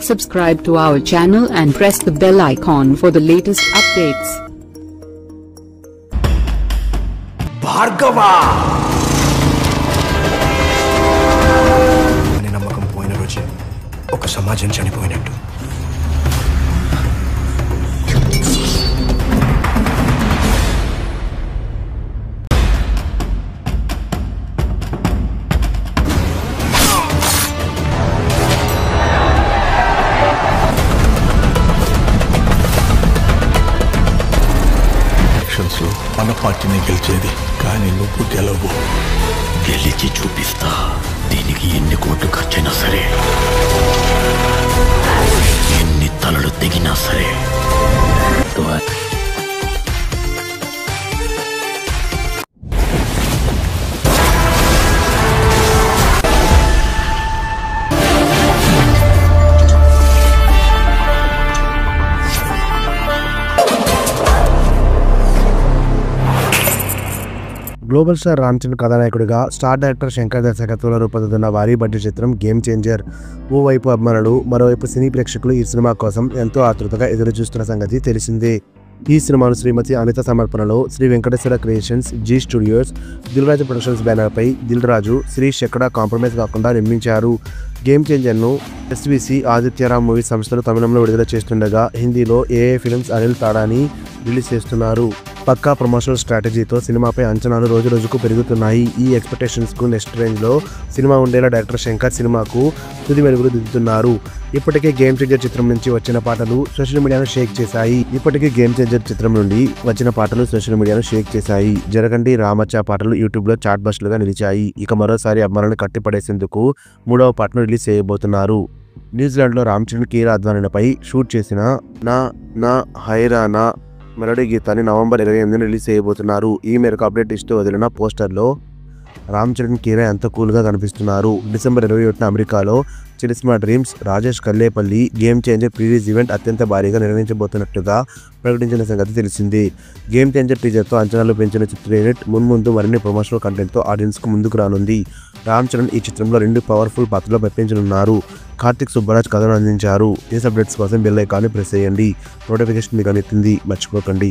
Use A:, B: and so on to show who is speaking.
A: Subscribe to our channel and press the bell icon for the latest updates.
B: Bhargava! అనే నమ్మకం పోయిన రోజు ఒక సమాజం చనిపోయినట్టు.
C: మన పార్టీని గెలిచేది, కానీ నువ్వు గెలవు.
D: గెలిచి చూపిస్తా. దీనికి ఎన్ని కోట్లు ఖర్చైనా సరే, ఎన్ని తలలు తెగినా సరే.
E: గ్లోబల్ స్టార్ రామ్ చరణ్ కథానాయకుడిగా స్టార్ డైరెక్టర్ శంకర్ దర్శకత్వంలో రూపొందుతున్న భారీ బడ్జెట్ చిత్రం గేమ్ చేంజర్. ఓవైపు అభిమానులు, మరోవైపు సినీ ప్రేక్షకులు ఈ సినిమా కోసం ఎంతో ఆతృతగా ఎదురు చూస్తున్న సంగతి తెలిసిందే. ఈ సినిమాను శ్రీమతి అనిత సమర్పణలో Sri Venkateswara creations, Zee studios, Dil Raju productions బ్యానర్పై దిల్ రాజు, శ్రీష్ ఎక్కడా కాంప్రమైజ్ కాకుండా నిర్మించారు. గేమ్ చేంజర్ను ఎస్విసి ఆదిత్యరామ్ మూవీ సంస్థలు తమిళంలో విడుదల చేస్తుండగా హిందీలో ఏఏ ఫిల్మ్స్ అనిల్ తాడాని రిలీజ్ చేస్తున్నారు. పక్కా ప్రమోషనల్ స్ట్రాటజీతో సినిమాపై అంచనాలు రోజు రోజుకు పెరుగుతున్నాయి. ఈ ఎక్స్పెక్టేషన్స్కు నెక్స్ట్ రేంజ్లో సినిమా ఉండేలా డైరెక్టర్ శంకర్ సినిమాకు తుది మెరుగులు దిద్దుతున్నారు. ఇప్పటికే గేమ్ చేంజర్ చిత్రం నుంచి వచ్చిన పాటలు సోషల్ మీడియాను షేక్ చేశాయి. జరగండి రామచ్చ పాటలు యూట్యూబ్లో చాట్ బస్టులుగా నిలిచాయి. ఇక మరోసారి అభిమానులను కట్టిపడేసేందుకు మూడవ పాటను రిలీజ్ చేయబోతున్నారు. న్యూజిలాండ్లో రామ్ చరణ్ కీరా అద్వానీలపై షూట్ చేసిన నా నా హైరానా మెలోడీ గీతాన్ని నవంబర్ 28న రిలీజ్ చేయబోతున్నారు. ఈ మేరకు అప్డేట్ ఇస్తూ వదిలిన పోస్టర్లో రామ్ చరణ్ కీరా ఎంత కూల్గా కనిపిస్తున్నారు. డిసెంబర్ 21న అమెరికాలో చిలిస్మా dreams, Rajesh Kallepalli game changer prerelease event అత్యంత భారీగా నిర్వహించబోతున్నట్టుగా ప్రకటించిన సంగతి తెలిసింది. గేమ్ చేంజర్ టీజర్తో అంచనాలు పెంచిన చిత్ర యూనిట్ మున్ముందు మరిన్ని ప్రమోషనల్ కంటెంట్తో ఆడియన్స్కు ముందుకు రానుంది. రామ్ చరణ్ ఈ చిత్రంలో 2 పవర్ఫుల్ పాత్రలు మెప్పించనున్నారు. కార్తిక్ సుబ్బరాజ్ కథను అందించారు. న్యూస్ అప్డేట్స్ కోసం బెల్ ఐకాన్ని ప్రెస్ చేయండి. నోటిఫికేషన్ మీకు అందుతుంది, మర్చిపోకండి.